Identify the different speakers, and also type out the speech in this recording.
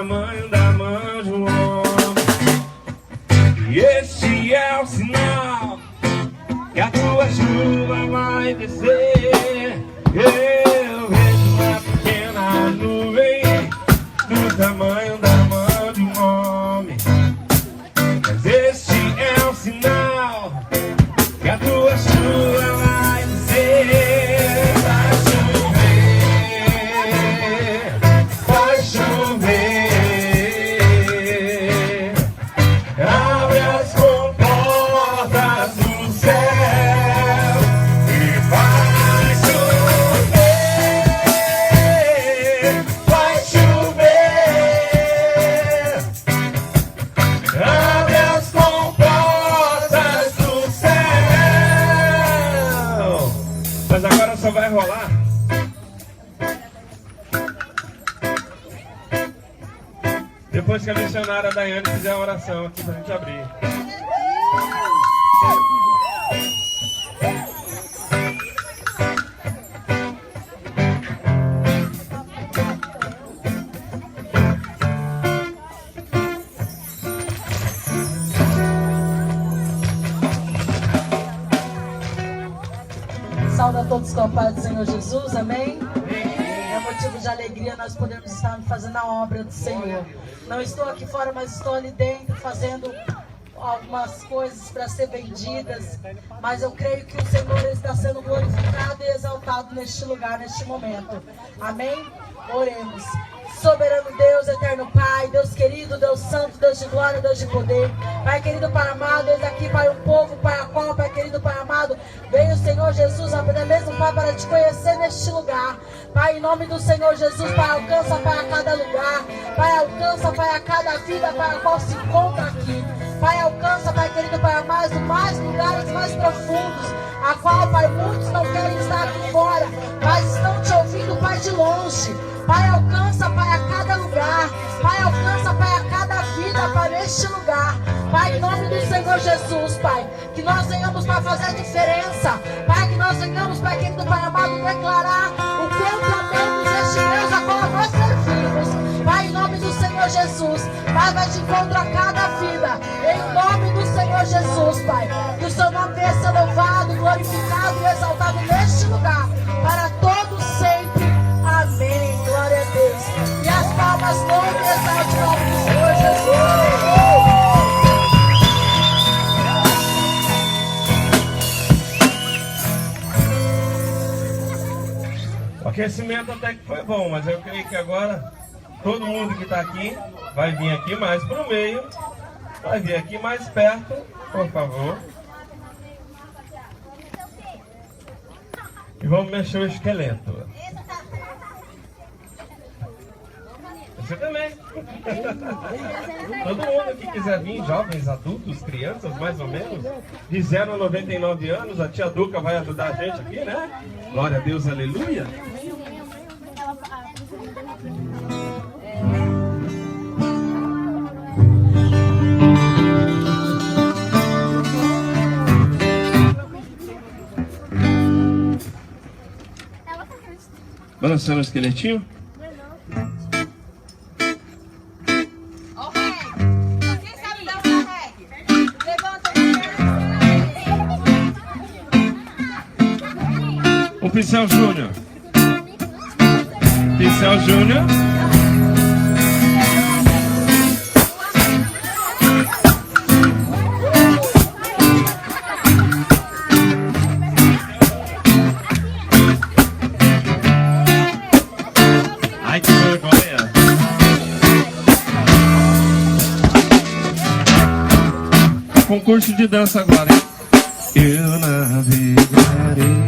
Speaker 1: tamanho da mão de um homem. E este é o sinal que a tua chuva vai descer. Eu vejo uma pequena nuvem do tamanho da mão de um homem. Mas este é o sinal que a tua chuva vai descer. Vai chover, vai chover. Abre as comportas do céu e vai chover, vai chover. Abre as comportas do céu. Mas agora só vai rolar depois que a missionária Daiane fizer a oração aqui pra gente abrir.
Speaker 2: Saúde a todos com a paz do Senhor Jesus, amém? É motivo de alegria nós podemos estar fazendo a obra do Senhor. Não estou aqui fora, mas estou ali dentro fazendo algumas coisas para ser vendidas. Mas eu creio que o Senhor está sendo glorificado e exaltado neste lugar, neste momento. Amém? Oremos. Soberano Deus, eterno Pai, Deus querido, Deus santo, Deus de glória, Deus de poder. Pai querido, Pai amado, eis aqui, Pai, um povo, Pai, a qual, Pai querido, Pai amado, veio o Senhor Jesus, até mesmo, Pai, para te conhecer neste lugar. Pai, em nome do Senhor Jesus, Pai, alcança, Pai, a cada lugar. Pai, alcança, Pai, a cada vida, Pai, a qual se encontra aqui. Pai, alcança, Pai querido, Pai amado, mais lugares mais profundos, a qual, Pai, muitos não querem estar aqui fora, mas estão te ouvindo, Pai, de longe. Pai, alcança, Pai, a cada lugar. Pai, alcança, Pai, a cada vida, Pai, neste lugar. Pai, em nome do Senhor Jesus, Pai, que nós venhamos para fazer a diferença. Pai, que nós venhamos, Pai querido, Pai amado, declarar o quanto amamos este Deus a qual nós servimos. Pai, em nome do Senhor Jesus, Pai, vai de encontro a cada vida. Em nome do Senhor Jesus, Pai, que o seu nome venha ser louvado, glorificado e exaltado neste lugar, para todos sempre. Amém. Glória a Deus. E as palmas louvam e exaltam o nome do Senhor
Speaker 1: O aquecimento até que foi bom, mas eu creio que agora todo mundo que está aqui vai vir aqui mais para o meio, vai vir aqui mais perto, por favor. E vamos mexer o esqueleto. Você também. Todo mundo que quiser vir, jovens, adultos, crianças, mais ou menos, de 0 a 99 anos, a tia Duca vai ajudar a gente aqui, né? Glória a Deus, aleluia. Balançando o esqueletinho. O Pincel Júnior. Pincel Júnior. Ai, que vergonha. Concurso de dança agora, hein? Eu navegarei